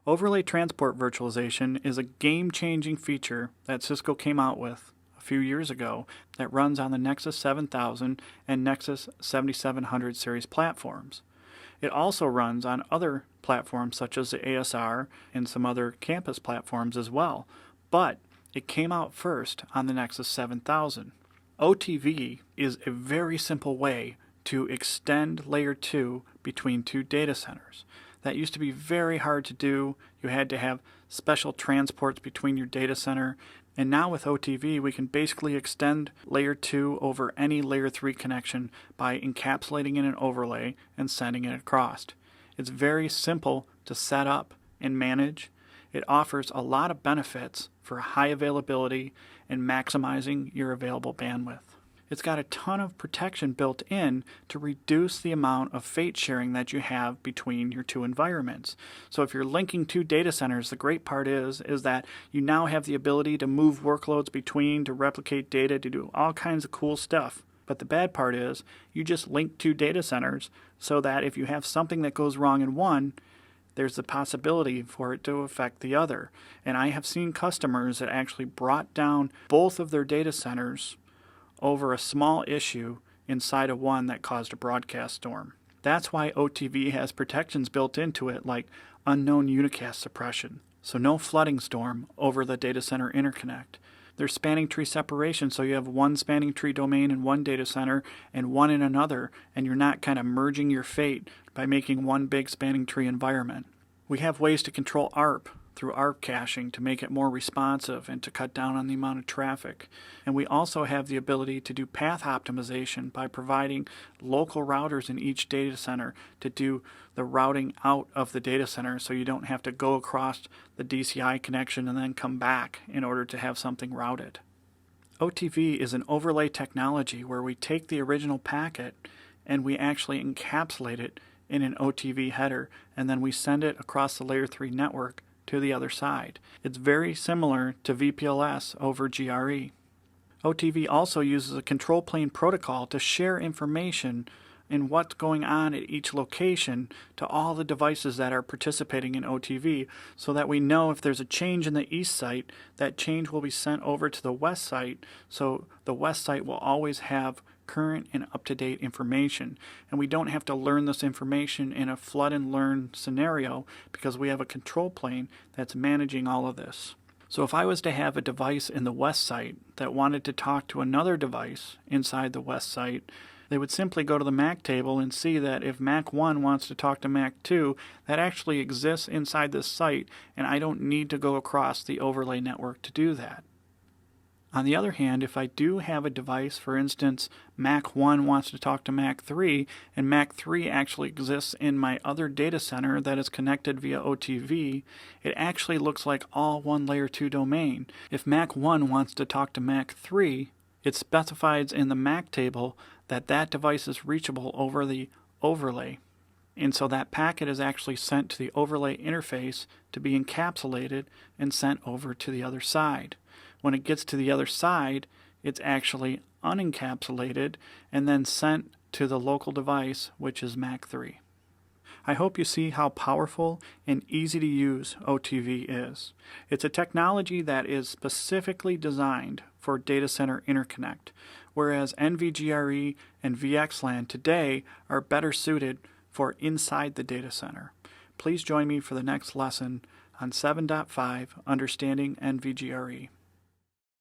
Overlay transport virtualization is a game-changing feature that Cisco came out with a few years ago that runs on the Nexus 7000 and Nexus 7700 series platforms. It also runs on other platforms such as the ASR and some other campus platforms as well, but it came out first on the Nexus 7000. OTV is a very simple way to extend layer 2 between two data centers. That used to be very hard to do. You had to have special transports between your data center. And now with OTV, we can basically extend layer 2 over any layer 3 connection by encapsulating in an overlay and sending it across. It's very simple to set up and manage. It offers a lot of benefits for high availability and maximizing your available bandwidth. It's got a ton of protection built in to reduce the amount of fate sharing that you have between your two environments. So if you're linking two data centers, the great part is that you now have the ability to move workloads between, to replicate data, to do all kinds of cool stuff. But the bad part is you just link two data centers so that if you have something that goes wrong in one, there's the possibility for it to affect the other. And I have seen customers that actually brought down both of their data centers over a small issue inside of one that caused a broadcast storm. That's why OTV has protections built into it like unknown unicast suppression, so no flooding storm over the data center interconnect. There's spanning tree separation, so you have one spanning tree domain in one data center and one in another, and you're not kind of merging your fate by making one big spanning tree environment. We have ways to control ARP through ARP caching to make it more responsive and to cut down on the amount of traffic. And we also have the ability to do path optimization by providing local routers in each data center to do the routing out of the data center so you don't have to go across the DCI connection and then come back in order to have something routed. OTV is an overlay technology where we take the original packet and we actually encapsulate it in an OTV header, and then we send it across the layer 3 network to the other side. It's very similar to VPLS over GRE. OTV also uses a control plane protocol to share information in what's going on at each location to all the devices that are participating in OTV so that we know if there's a change in the east site, that change will be sent over to the west site, so the west site will always have current and up-to-date information. And we don't have to learn this information in a flood and learn scenario because we have a control plane that's managing all of this. So if I was to have a device in the west site that wanted to talk to another device inside the west site, they would simply go to the MAC table and see that if MAC 1 wants to talk to MAC 2, that actually exists inside this site, and I don't need to go across the overlay network to do that. On the other hand, if I do have a device, for instance, MAC 1 wants to talk to MAC 3, and MAC 3 actually exists in my other data center that is connected via OTV, it actually looks like all one layer 2 domain. If MAC 1 wants to talk to MAC 3, it specifies in the MAC table that that device is reachable over the overlay. And so that packet is actually sent to the overlay interface to be encapsulated and sent over to the other side. When it gets to the other side, it's actually unencapsulated and then sent to the local device, which is MAC 3. I hope you see how powerful and easy to use OTV is. It's a technology that is specifically designed for data center interconnect, whereas NVGRE and VXLAN today are better suited for inside the data center. Please join me for the next lesson on 7.5 Understanding NVGRE.